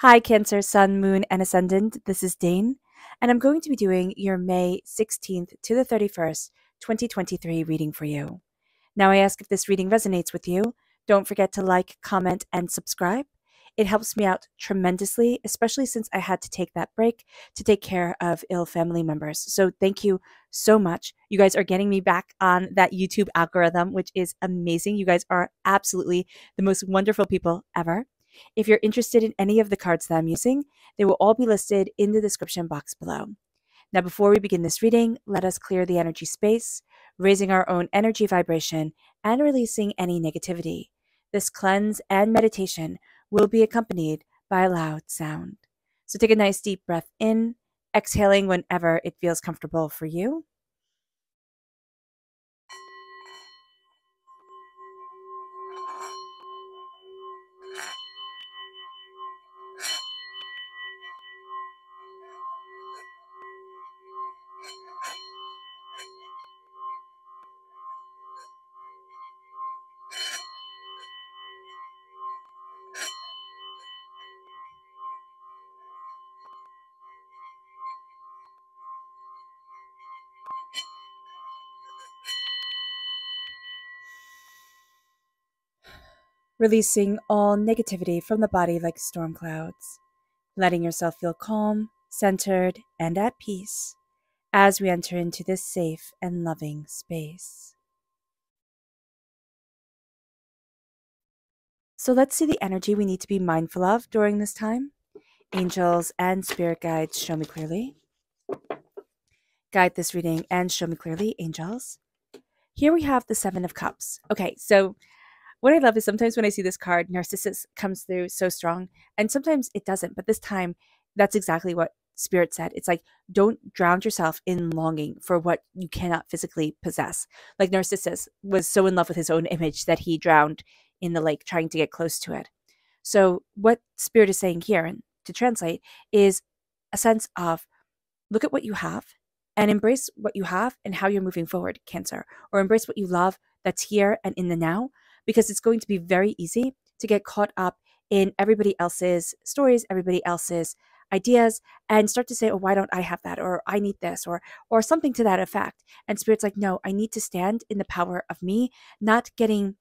Hi, Cancer, Sun, Moon, and Ascendant. This is Dane, and I'm going to be doing your May 16th to the 31st, 2023 reading for you. Now, I ask if this reading resonates with you. Don't forget to like, comment, and subscribe. It helps me out tremendously, especially since I had to take that break to take care of ill family members. So, thank you so much. You guys are getting me back on that YouTube algorithm, which is amazing. You guys are absolutely the most wonderful people ever. If you're interested in any of the cards that I'm using, they will all be listed in the description box below. Now, before we begin this reading, let us clear the energy space, raising our own energy vibration and releasing any negativity. This cleanse and meditation will be accompanied by a loud sound. So take a nice deep breath in, exhaling whenever it feels comfortable for you. Releasing all negativity from the body like storm clouds, letting yourself feel calm, centered, and at peace as we enter into this safe and loving space. So let's see the energy we need to be mindful of during this time. Angels and spirit guides, show me clearly. Guide this reading and show me clearly, angels. Here we have the Seven of Cups. Okay, so what I love is sometimes when I see this card, Narcissus comes through so strong, and sometimes it doesn't. But this time, that's exactly what Spirit said. It's like, don't drown yourself in longing for what you cannot physically possess. Like Narcissus was so in love with his own image that he drowned in the lake trying to get close to it. So what Spirit is saying here, and to translate, is a sense of look at what you have and embrace what you have and how you're moving forward, Cancer, or embrace what you love that's here and in the now, because it's going to be very easy to get caught up in everybody else's stories, everybody else's ideas, and start to say, oh, why don't I have that? Or I need this, or something to that effect. And Spirit's like, no, I need to stand in the power of me, not getting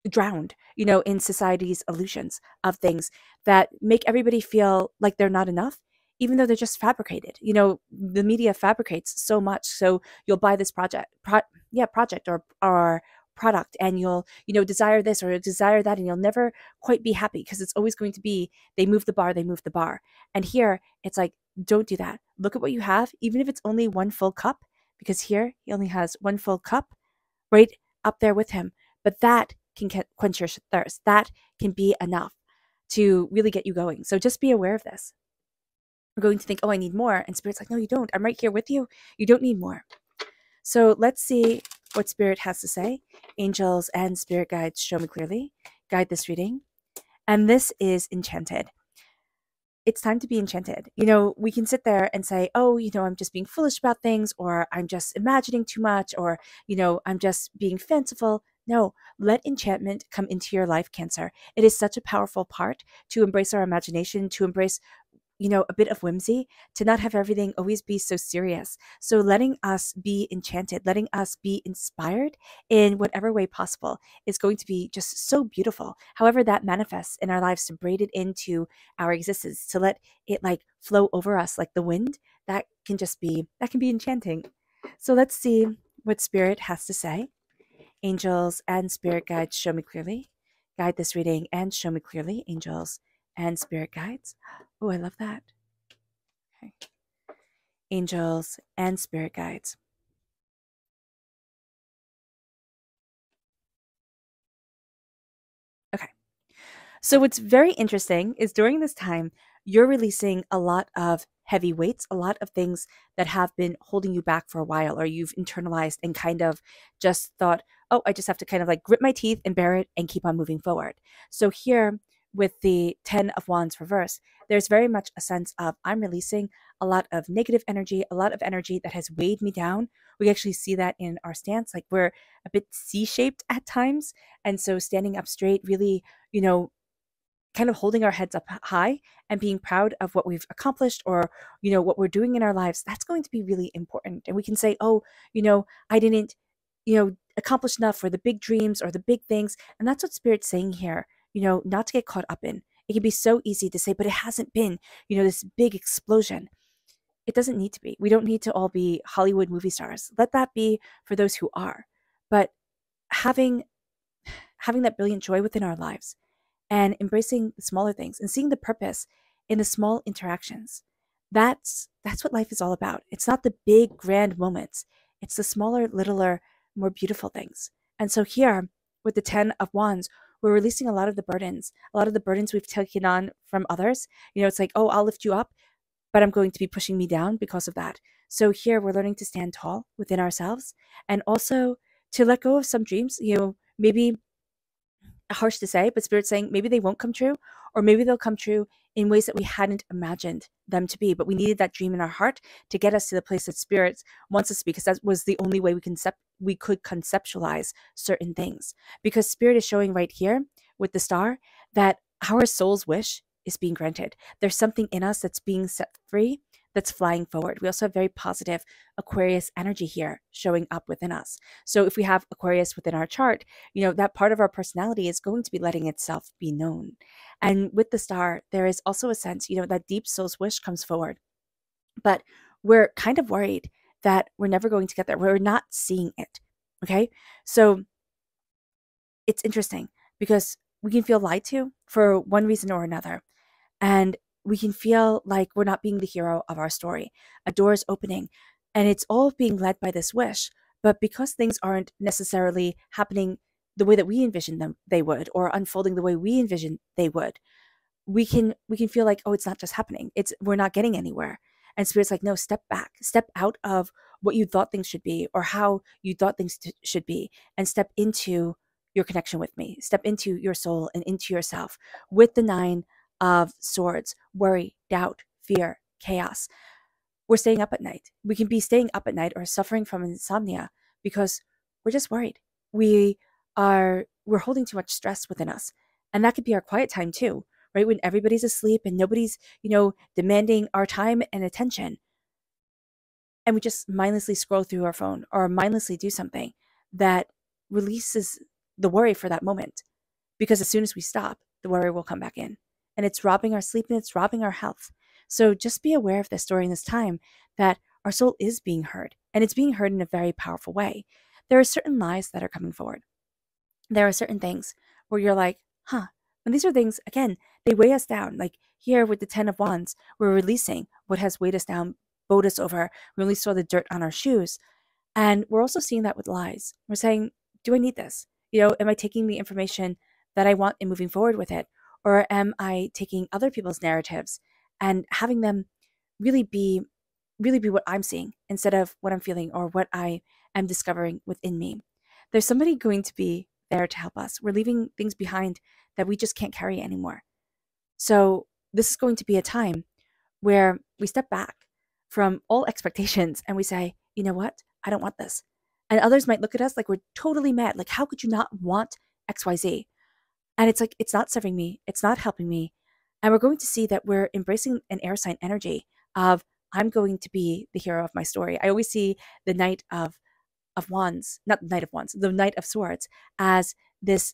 drowned, in society's illusions of things that make everybody feel like they're not enough, even though they're just fabricated. The media fabricates so much. So you'll buy this project or product, and you'll, desire this or desire that, and you'll never quite be happy because it's always going to be, they move the bar, they move the bar. And here it's like, don't do that. Look at what you have, even if it's only one full cup, because here he only has one full cup right up there with him. But that can quench your thirst. That can be enough to really get you going. So just be aware of this. We're going to think, oh, I need more. And Spirit's like, no, you don't. I'm right here with you. You don't need more. So let's see what Spirit has to say. Angels and spirit guides, show me clearly. Guide this reading. And this is Enchanted. It's time to be enchanted. We can sit there and say, oh, I'm just being foolish about things, or I'm just imagining too much, or, I'm just being fanciful. No, let enchantment come into your life, Cancer. It is such a powerful part to embrace our imagination, to embrace a bit of whimsy, to not have everything always be so serious. So letting us be enchanted, letting us be inspired in whatever way possible is going to be just so beautiful. However that manifests in our lives, to braid it into our existence, to let it like flow over us like the wind, that can be enchanting. So let's see what Spirit has to say. Angels and spirit guides, show me clearly. Guide this reading and show me clearly, angels and spirit guides. Oh, I love that. Okay. Angels and spirit guides. Okay. So what's very interesting is during this time, you're releasing a lot of heavy weights, a lot of things that have been holding you back for a while, or you've internalized and kind of just thought, oh, I just have to kind of like grit my teeth and bear it and keep on moving forward. So here with the 10 of Wands reversed, there's very much a sense of I'm releasing a lot of negative energy, a lot of energy that has weighed me down. We actually see that in our stance, like we're a bit C-shaped at times. And so standing up straight really, kind of holding our heads up high and being proud of what we've accomplished, or what we're doing in our lives. That's going to be really important. And we can say, oh, I didn't accomplish enough for the big dreams or the big things. And that's what Spirit's saying here, not to get caught up in. It can be so easy to say, but it hasn't been this big explosion. It doesn't need to be. We don't need to all be Hollywood movie stars. Let that be for those who are. But having that brilliant joy within our lives and embracing the smaller things and seeing the purpose in the small interactions. That's what life is all about. It's not the big grand moments. It's the smaller, littler, more beautiful things. And so here with the 10 of Wands, we're releasing a lot of the burdens we've taken on from others. It's like, oh, I'll lift you up, but I'm going to be pushing me down because of that. So here we're learning to stand tall within ourselves and also to let go of some dreams, maybe harsh to say, but Spirit's saying maybe they won't come true, or maybe they'll come true in ways that we hadn't imagined them to be. But we needed that dream in our heart to get us to the place that Spirit wants us to be, because that was the only way we could conceptualize certain things. Because Spirit is showing right here with the star that our soul's wish is being granted. There's something in us that's being set free, that's flying forward. We also have very positive Aquarius energy here showing up within us. So if we have Aquarius within our chart, that part of our personality is going to be letting itself be known. And with the star, there is also a sense, that deep soul's wish comes forward. But we're kind of worried that we're never going to get there. We're not seeing it. Okay. So it's interesting because we can feel lied to for one reason or another. And we can feel like we're not being the hero of our story. A door is opening and it's all being led by this wish. But because things aren't necessarily happening the way that we envisioned them they would, or unfolding the way we envisioned they would, we can feel like, oh, it's not just happening. We're not getting anywhere. And Spirit's like, no, step back, step out of what you thought things should be or how you thought things should be, and step into your connection with me. Step into your soul and into yourself with the 9 of Swords: worry, doubt, fear, chaos. We're staying up at night. We can be staying up at night or suffering from insomnia because we're just worried. We're holding too much stress within us. And that could be our quiet time too, right? When everybody's asleep and nobody's, demanding our time and attention. And we just mindlessly scroll through our phone or mindlessly do something that releases the worry for that moment. Because as soon as we stop, the worry will come back in. And it's robbing our sleep and it's robbing our health. So just be aware of this during this time, that our soul is being heard, and it's being heard in a very powerful way. There are certain lies that are coming forward. There are certain things where you're like, and these are things, again, they weigh us down. Like here with the 10 of Wands, we're releasing what has weighed us down, bowed us over. We only saw the dirt on our shoes. And we're also seeing that with lies. We're saying, do I need this? Am I taking the information that I want and moving forward with it? Or am I taking other people's narratives and having them really be what I'm seeing instead of what I'm feeling or what I am discovering within me? There's somebody going to be there to help us. We're leaving things behind that we just can't carry anymore. So this is going to be a time where we step back from all expectations and we say, you know what? I don't want this. And others might look at us like we're totally mad. Like, how could you not want XYZ? And it's like, it's not serving me. It's not helping me. And we're going to see that we're embracing an air sign energy of, I'm going to be the hero of my story. I always see the Knight of Wands, not the Knight of Wands, the Knight of Swords as this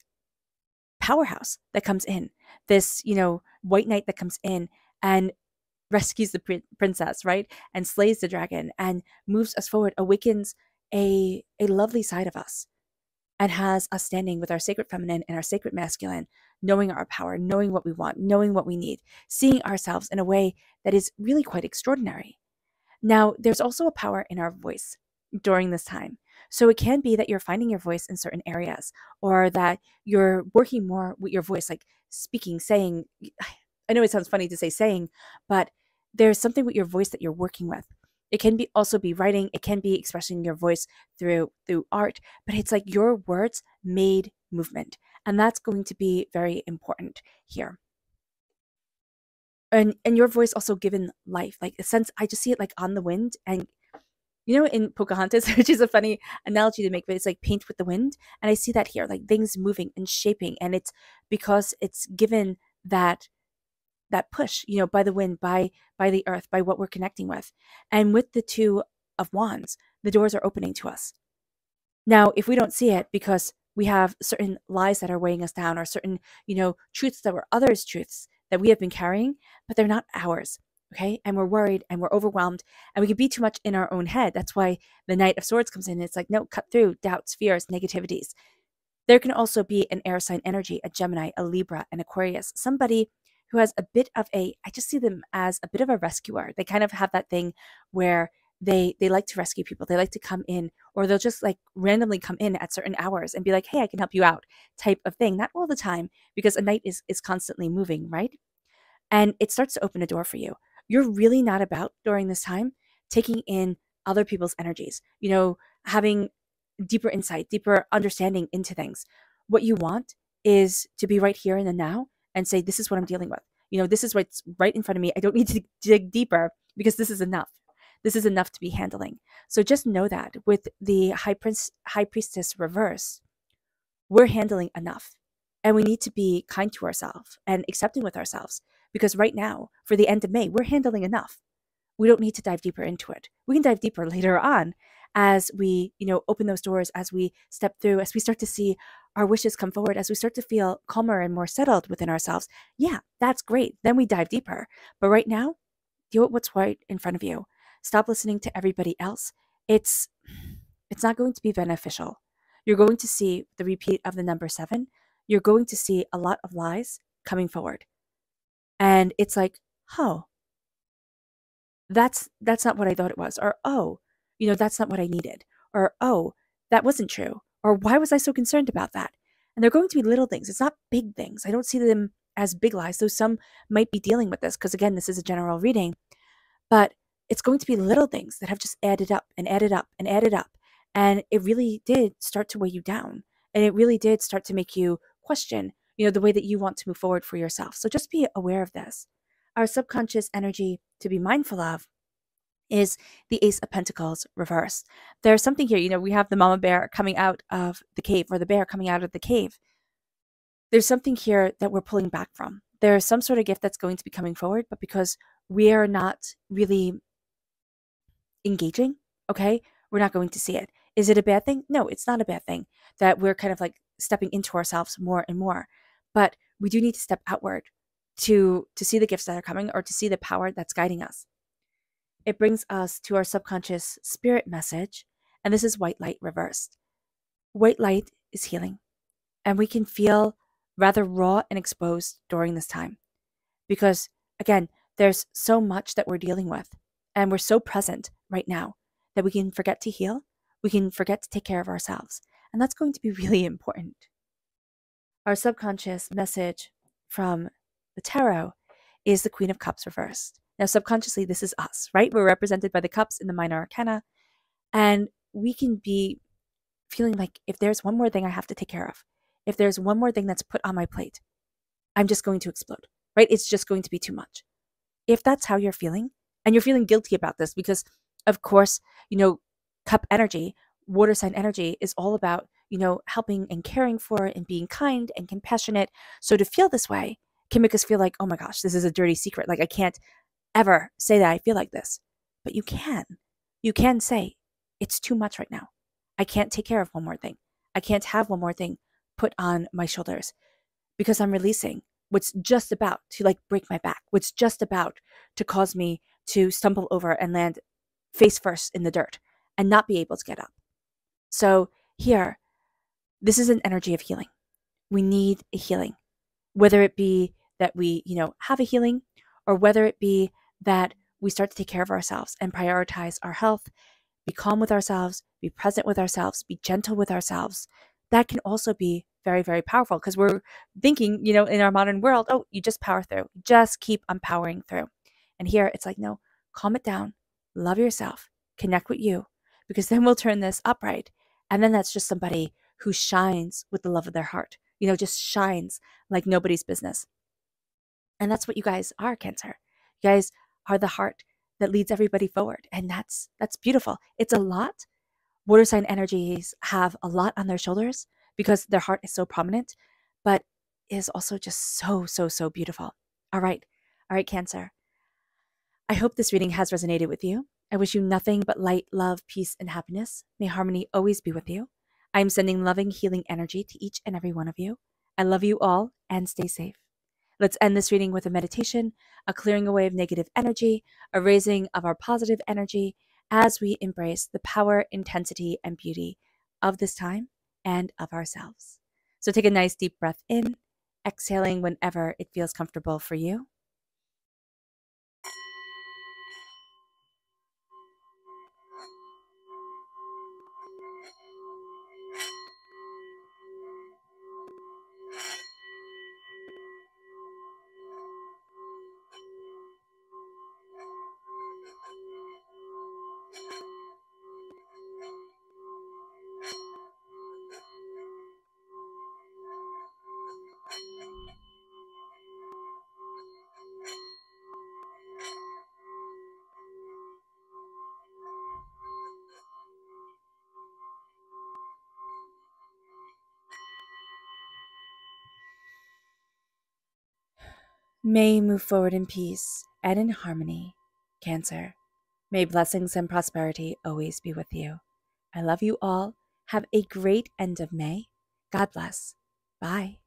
powerhouse that comes in, this, white knight that comes in and rescues the princess, right? And slays the dragon and moves us forward, awakens a lovely side of us, and has us standing with our sacred feminine and our sacred masculine, knowing our power, knowing what we want, knowing what we need, seeing ourselves in a way that is really quite extraordinary. Now, there's also a power in our voice during this time. So it can be that you're finding your voice in certain areas, or that you're working more with your voice, like speaking, saying. I know it sounds funny to say saying, but there's something with your voice that you're working with. It can be also be writing. It can be expressing your voice through art, but it's like your words made movement. And that's going to be very important here. And your voice also given life, like a sense, I just see it like on the wind. And in Pocahontas, which is a funny analogy to make, but it's like paint with the wind. And I see that here, like things moving and shaping. And it's because it's given that push, by the wind, by the earth, by what we're connecting with. And with the Two of Wands, the doors are opening to us. Now, if we don't see it because we have certain lies that are weighing us down, or certain, truths that were others' truths that we have been carrying, but they're not ours. Okay. And we're worried and we're overwhelmed and we can be too much in our own head. That's why the Knight of Swords comes in. It's like, no, cut through doubts, fears, negativities. There can also be an air sign energy, a Gemini, a Libra, an Aquarius, somebody who has a bit of I just see them as a bit of a rescuer. They kind of have that thing where they like to rescue people. They like to come in, or they'll just like randomly come in at certain hours and be like, hey, I can help you out type of thing. Not all the time, because a knight is constantly moving, right? And it starts to open a door for you. You're really not about, during this time, taking in other people's energies, having deeper insight, deeper understanding into things. What you want is to be right here in the now and say, this is what I'm dealing with. This is what's right in front of me. I don't need to dig deeper because this is enough. This is enough to be handling. So just know that with the High Priestess reverse, we're handling enough. And we need to be kind to ourselves and accepting with ourselves, because right now, for the end of May, we're handling enough. We don't need to dive deeper into it. We can dive deeper later on as we, open those doors, as we step through, as we start to see our wishes come forward, as we start to feel calmer and more settled within ourselves. Yeah, that's great. Then we dive deeper. But right now, deal with what's right in front of you. Stop listening to everybody else. It's not going to be beneficial. You're going to see the repeat of the number 7. You're going to see a lot of lies coming forward. And it's like, oh, that's not what I thought it was. Or, oh, that's not what I needed. Or, oh, that wasn't true. Or, why was I so concerned about that? And they're going to be little things. It's not big things. I don't see them as big lies, though some might be dealing with this, because again, this is a general reading. But it's going to be little things that have just added up and added up and added up. And it really did start to weigh you down. And it really did start to make you question, the way that you want to move forward for yourself. So just be aware of this. Our subconscious energy to be mindful of is the Ace of Pentacles reversed. There's something here, we have the mama bear coming out of the cave, or the bear coming out of the cave. There's something here that we're pulling back from. There's some sort of gift that's going to be coming forward, but because we are not really engaging, okay, we're not going to see it. Is it a bad thing? No, it's not a bad thing that we're kind of like stepping into ourselves more and more. But we do need to step outward to see the gifts that are coming, or to see the power that's guiding us. It brings us to our subconscious spirit message, and this is white light reversed. White light is healing, and we can feel rather raw and exposed during this time, because again, there's so much that we're dealing with, and we're so present right now that we can forget to heal. We can forget to take care of ourselves, and that's going to be really important. Our subconscious message from the tarot is the Queen of Cups reversed. Now, subconsciously, this is us, right? We're represented by the cups in the minor arcana, and we can be feeling like, if there's one more thing I have to take care of, if there's one more thing that's put on my plate, I'm just going to explode, right? It's just going to be too much. If that's how you're feeling, and you're feeling guilty about this, because of course, cup energy, water sign energy is all about, helping and caring for and being kind and compassionate. So to feel this way can make us feel like, oh my gosh, this is a dirty secret. Like, I can't ever say that I feel like this. But you can say, it's too much right now. I can't take care of one more thing. I can't have one more thing put on my shoulders, because I'm releasing what's just about to like break my back, what's just about to cause me to stumble over and land face first in the dirt and not be able to get up. So here, this is an energy of healing. We need a healing, whether it be that we, have a healing, or whether it be that we start to take care of ourselves and prioritize our health, be calm with ourselves, be present with ourselves, be gentle with ourselves. That can also be very, very powerful, because we're thinking, in our modern world, oh, you just power through, just keep on powering through. And here it's like, no, calm it down, love yourself, connect with you, because then we'll turn this upright. And then that's just somebody who shines with the love of their heart, just shines like nobody's business. And that's what you guys are, Cancer. You guys are the heart that leads everybody forward. And that's beautiful. It's a lot. Water sign energies have a lot on their shoulders because their heart is so prominent, but is also just so, so, so beautiful. All right. All right, Cancer. I hope this reading has resonated with you. I wish you nothing but light, love, peace, and happiness. May harmony always be with you. I am sending loving, healing energy to each and every one of you. I love you all and stay safe. Let's end this reading with a meditation, a clearing away of negative energy, a raising of our positive energy as we embrace the power, intensity, and beauty of this time and of ourselves. So take a nice deep breath in, exhaling whenever it feels comfortable for you. May you move forward in peace and in harmony, Cancer. May blessings and prosperity always be with you. I love you all. Have a great end of May. God bless. Bye.